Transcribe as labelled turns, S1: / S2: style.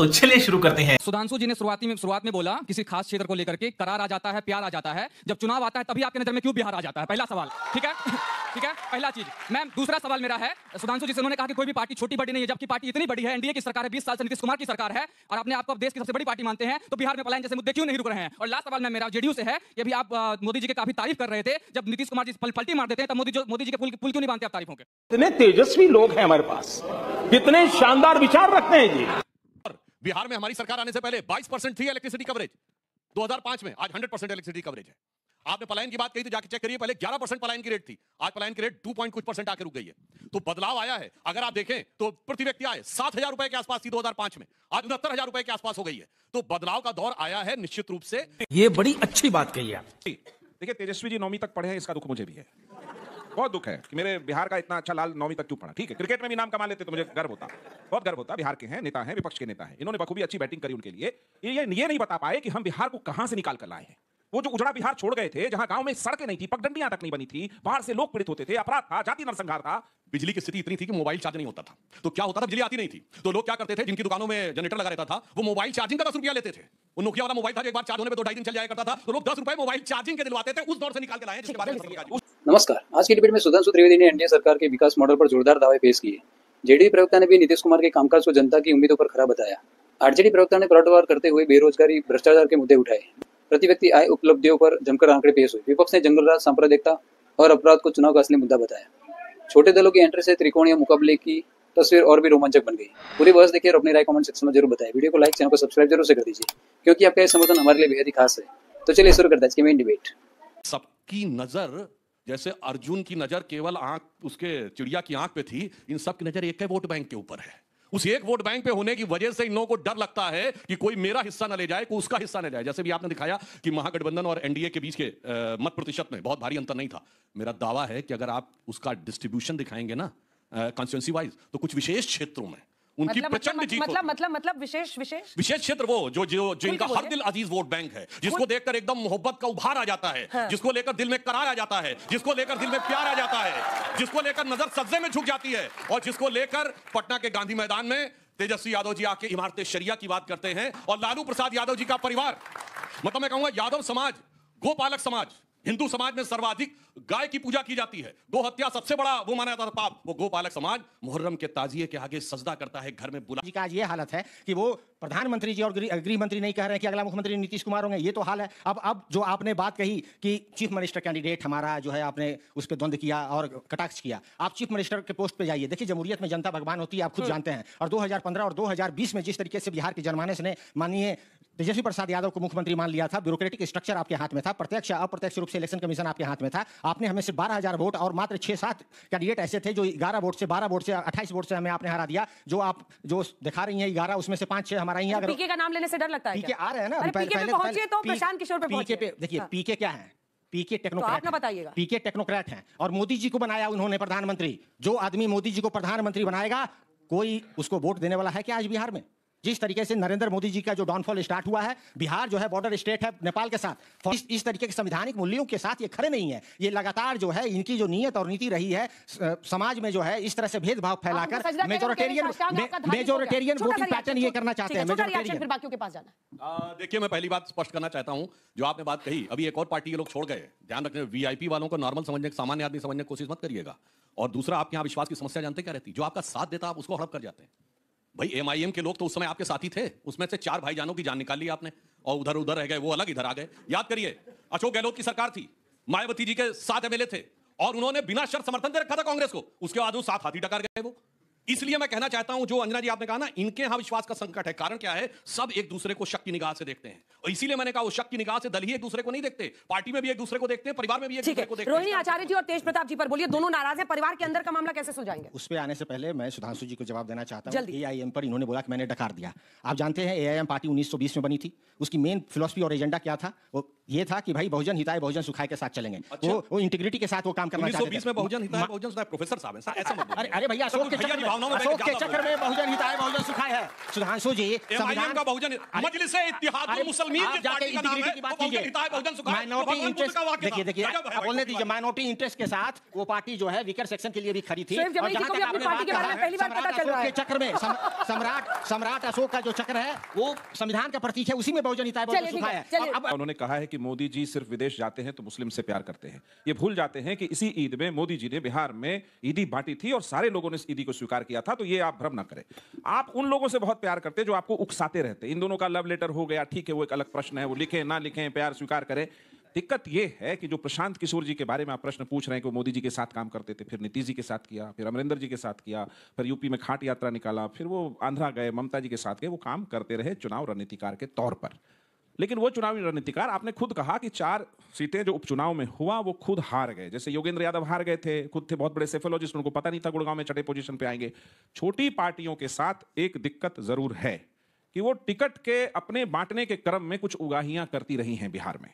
S1: तो चलिए शुरू करते हैं।
S2: सुधांशु जी ने शुरुआत में बोला किसी खास क्षेत्र को लेकर के करार आ जाता है, प्यार आ जाता है, जब चुनाव आता है तभी आपके नजर में क्यों बिहार आ जाता है? पहला सवाल, ठीक है? ठीक है, पहला चीज। मैम, दूसरा सवाल मेरा है, सुधांशु जी से उन्होंने कहा कि कोई भी पार्टी छोटी बड़ी नहीं है, जबकि पार्टी इतनी बड़ी है, एनडीए की सरकार है, 20 साल से नीतीश कुमार की सरकार है, और अपने आपको देश की सबसे बड़ी पार्टी मानते हैं, तो बिहार में पलायन जैसे मुद्दे क्यों नहीं रुक रहे हैं? और लास्ट सवाल मेरा जेडीयू से है कि अभी आप मोदी जी की काफी तारीफ कर रहे थे, जब नीतीश कुमार जी पलटी मार देते हैं तब मोदी जी के पुल क्यों नहीं बांधते आप तारीफों के?
S3: इतने तेजस्वी लोग हैं हमारे पास, कितने शानदार विचार रखते हैं जी।
S4: बिहार में हमारी सरकार आने से पहले 22% थी इलेक्ट्रिसिटी कवरेज 2005 में, आज 100% इलेक्ट्रिसिटी कवरेज है। आपने पलायन की बात कही तो जाके चेक करिए, पहले 11% पलायन की रेट थी, आज पलायन की रेट 2.कुछ% आके रुक गई है। तो बदलाव आया है। अगर आप देखें तो प्रति व्यक्ति आए 7,000 रुपए के आसपास थी 2005 में, आज 69,000 रुपए के आसपास हो गई है। तो बदलाव का दौर आया है निश्चित रूप से।
S1: ये बड़ी अच्छी बात कही आप।
S3: देखिए, तेजस्वी जी 9वीं तक पढ़े हैं, इसका दुख मुझे भी है, बहुत दुख है कि मेरे बिहार का इतना अच्छा लाल 9वीं तक क्यों पढ़ा। ठीक है, क्रिकेट में भी नाम कमा लेते तो मुझे गर्व होता, बहुत गर्व होता। बिहार के हैं, नेता हैं, विपक्ष के नेता हैं, इन्होंने बखूबी अच्छी बैटिंग करी उनके लिए। ये नहीं बता पाए कि हम बिहार को कहां से निकाल कर लाए हैं। वो जो उजड़ा बिहार छोड़ गए थे, जहां गांव में सड़कें नहीं थी, पगडंडियां तक नहीं बनी थी, बाहर से लोग पीड़ित होते थे, अपराध था, जाति नरसंहार था,
S4: बिजली की स्थिति इतनी थी कि मोबाइल चार्ज नहीं होता था। तो क्या होता था, बिजली आती नहीं थी, तो लोग क्या करते थे, जिनकी दुकानों में जनरेटर लगा रहता था, वो मोबाइल चार्जिंग का 10 रुपया लेते थे। वो नोकिया वाला मोबाइल था जो एक बार चार्ज होने पे 2-2.5 दिन चल जाया करता था, तो लोग 10 रुपए मोबाइल चार्जिंग के दिलवाते थे। उस दौर से निकाल के लाए हैं, जिसके बारे में
S5: नमस्कार। आज की डिबेट में सुधांशु त्रिवेदी ने एनडीए सरकार के विकास मॉडल पर जोरदार दावे पेश किए। जेडीयू प्रवक्ता ने भी नीतीश कुमार के कामकाज को जनता की उम्मीदों पर खरा बताया। आरजेडी प्रवक्ता ने पलटवार करते हुए बेरोजगारी, भ्रष्टाचार के मुद्दे उठाए। प्रति व्यक्ति आय उपलब्धियों पर जमकर आंकड़े पेश हुए। विपक्ष ने जंगलराज, सांप्रदायिकता और अपराध को चुनाव का असली मुद्दा बताया। छोटे दलों की एंट्री से त्रिकोणीय मुकाबले की तस्वीर और भी रोमांचक बन गई। पूरी बहस देखिए और अपनी राय कमेंट सेक्शन में जरूर बताएं। वीडियो को लाइक, चैनल को सब्सक्राइब जरूर से कर दीजिए, क्योंकि आपका यह समर्थन हमारे लिए बेहद ही खास है। तो चलिए शुरू करते हैं इसकी मेन डिबेट।
S4: सबकी नजर, जैसे अर्जुन की नजर केवल आंख, उसके चिड़िया की आंख पे थी, इन सब की नजर एक ही वोट बैंक के ऊपर है। उस एक वोट बैंक पे होने की वजह से इन लोगों को डर लगता है कि कोई मेरा हिस्सा न ले जाए, कोई उसका हिस्सा न ले जाए। जैसे भी आपने दिखाया कि महागठबंधन और एनडीए के बीच के मत प्रतिशत में बहुत भारी अंतर नहीं था। मेरा दावा है कि अगर आप उसका डिस्ट्रीब्यूशन दिखाएंगे ना कॉन्स्टिट्यूंसी वाइज, तो कुछ विशेष क्षेत्रों में उनकी प्रचंड जीत
S6: मतलब विशेष
S4: क्षेत्र, वो जो इनका हर दिल अजीज वोट बैंक है, जिसको देखकर एकदम मोहब्बत का उभार आ जाता है, हाँ। जिसको लेकर दिल में करार आ जाता है, जिसको लेकर दिल में प्यार आ जाता है, जिसको लेकर नजर सज्जे में झुक जाती है, और जिसको लेकर पटना के गांधी मैदान में तेजस्वी यादव जी आके इमारत शरिया की बात करते हैं, और लालू प्रसाद यादव जी का परिवार, मतलब मैं कहूंगा यादव समाज, गोपालक समाज, हिंदू समाज में सर्वाधिक गाय की पूजा की जाती है, गो हत्या सबसे बड़ा वो माना जाता था पाप, वो गोपालक समाज मुहर्रम के ताजिए के आगे सजदा करता है, घर में बुला
S7: जी का आज ये हालत है कि वो प्रधानमंत्री जी और गृह मंत्री नहीं कह रहे हैं कि अगला मुख्यमंत्री नीतीश कुमार होंगे। ये तो हाल है। अब जो आपने बात कही कि चीफ मिनिस्टर कैंडिडेट हमारा जो है, आपने उस पर द्वंद्व किया और कटाक्ष किया। आप चीफ मिनिस्टर के पोस्ट पे जाइए, देखिए जमहूरियत में जनता भगवान होती है, आप खुद जानते हैं। और 2015 और 2020 में जिस तरीके से बिहार के जनमानस ने माननीय तेजस्वी प्रसाद यादव को मुख्यमंत्री मान लिया था, ब्यूरोक्रेटिक स्ट्रक्चर आपके हाथ में था, प्रत्यक्ष अप्रत्यक्ष रूप से इलेक्शन कमीशन आपके हाथ में था। आपने हमें सिर्फ 12,000 वोट और मात्र 6-7 कैंडिडेट ऐसे थे जो 11 वोट से 12 वोट से 28 वोट से हमें आपने हरा दिया। जो आप जो दिखा रही हैं 11, उसमें से 5-6 हमारा ही। अगर
S6: पीके का नाम लेने से डर लगता है,
S7: पीके आ रहे हैं ना,
S6: पहले तो प्रशांत किशोर पे
S7: पीके पे देखिए, पीके क्या है? पीके टेक्नोक्रेट,
S6: तो बताइएगा।
S7: पीके टेक्नोक्रेट हैं और मोदी जी को बनाया उन्होंने प्रधानमंत्री। जो आदमी मोदी जी को प्रधानमंत्री बनाएगा, कोई उसको वोट देने वाला है क्या आज बिहार में? जिस तरीके से नरेंद्र मोदी जी का जो डाउनफॉल स्टार्ट हुआ है, बिहार जो है बॉर्डर स्टेट है नेपाल के साथ, इस तरीके के संवैधानिक मूल्यों के साथ ये खड़े नहीं है। ये लगातार जो है इनकी जो नीयत और नीति रही है, समाज में जो है इस तरह से भेदभाव फैलाकर मेजोरिटेरियन वोटिंग पैटर्न ये करना चाहते हैं।
S6: फिर बाकियों के पास जाना।
S4: देखिए, मैं पहली बात स्पष्ट करना चाहता हूं, जो आपने बात कही, अभी एक और पार्टी के लोग छोड़ गए। ध्यान रखने, वीआईपी वालों को नॉर्मल समझने, सामान्य आदमी समझने की कोशिश मत करिएगा। और दूसरा, आपके यहाँ विश्वास की समस्या जानते क्या रहती? जो आपका साथ देता आप उसको हड़प कर जाते हैं। भाई एमआईएम के लोग तो उस समय आपके साथी थे, उसमें से 4 भाईजानों की जान निकाल ली आपने, और उधर रह गए, वो अलग इधर आ गए। याद करिए, अशोक गहलोत की सरकार थी, मायावती जी के 7 एमएलए थे, और उन्होंने बिना शर्त समर्थन दे रखा था कांग्रेस को। उसके बाद वो 7 हाथी टकार गए वो। इसलिए मैं कहना चाहता हूं, जो अंजना जी आपने कहा ना, इनके यहां विश्वास का संकट है। कारण क्या है? सब एक दूसरे को शक की निगाह से देखते हैं, और इसीलिए मैंने कहा वो शक की निगाह से दल ही एक दूसरे को नहीं देखते, पार्टी में भी एक दूसरे को देखते हैं, परिवार में भी एक दूसरे को देखते हैं।
S6: रोहिणी आचार्य जी और तेज प्रताप जी पर बोलिए, दोनों नाराज हैं, परिवार के अंदर का मामला कैसे सुलझाएंगे?
S7: उस पर आने से पहले मैं सुधांशु जी को जवाब देना चाहता हूं। एआईएम पर इन्होंने बोला कि मैंने डकार दिया। आप जानते हैं एआईएम पार्टी 1920 में बनी थी। उसकी मेन फिलॉसफी और एजेंडा क्या था? वो ये था कि भाई बहुजन हिताय बहुजन सुखाय के साथ चलेंगे। वो इंटीग्रिटी के साथ वो काम करना चाहते थे।
S4: 1920 में बहुजन हिताय बहुजन सुखाय, प्रोफेसर साहब हैं, ऐसा मत बोलिए।
S7: अरे भैया, अशोक के चक्र
S4: भावनाओं में
S7: अशोक के
S4: ज्यादा
S7: चक्र में बहुजन हिताय बहुजन सुखाय है। सुधांशु जी,
S4: एमआईएम का बहुजन मजलिस इत्तेहादुल मुस्लिमीन जिस पार्टी का नाम है वो बहुजन हिताय बहुजन सुखाय।
S7: माइनॉरिटी इंटरेस्ट, देखिए बोलने दीजिए, माइनॉरिटी इंटरेस्ट के साथ वो पार्टी जो है वीकर सेक्शन के लिए भी खड़ी थी।
S6: शोएब जमील जी को भी अपनी पार्टी के बारे में पहली बार पता चल रहा है।
S7: चक्र में सम्राट अशोक का जो चक्र है वो संविधान का प्रतीक है, उसी में बहुजन हिताय बहुजन सुखाय है।
S3: अब उन्होंने कहा है कि मोदी जी सिर्फ विदेश जाते हैं तो मुस्लिम से प्यार करते हैं। ये भूल जाते हैं कि इसी ईद में मोदी जी ने बिहार में ईदी बांटी थी और सारे लोगों ने इस ईदी को स्वीकार किया था। तो ये आप भ्रम ना करें। आप उन लोगों से बहुत प्यार करते हैं जो आपको उकसाते रहते हैं। इन दोनों का लव लेटर हो गया, ठीक है, वो एक अलग प्रश्न है, वो लिखें ना लिखें, प्यार स्वीकार करें। दिक्कत यह है कि जो प्रशांत किशोर जी के बारे में आप प्रश्न पूछ रहे हैं कि वो मोदी जी के साथ काम करते थे, फिर नीतीश जी के साथ किया, फिर अमरिंदर जी के साथ किया, फिर यूपी में खाट यात्रा निकाला, फिर वो आंध्रा गए, ममता जी के साथ गए, वो काम करते रहे चुनाव रणनीतिकार के तौर पर। लेकिन वो चुनावी रणनीतिकार, आपने खुद कहा कि 4 सीटें जो उपचुनाव में हुआ वो खुद हार गए। जैसे योगेंद्र यादव हार गए थे, खुद थे बहुत बड़े सेफोलॉजिस्ट, उनको पता नहीं था गुड़गांव में छठे पोजीशन पे आएंगे। छोटी पार्टियों के साथ एक दिक्कत जरूर है कि वो टिकट के अपने बांटने के क्रम में कुछ उगाहियां करती रही हैं बिहार में।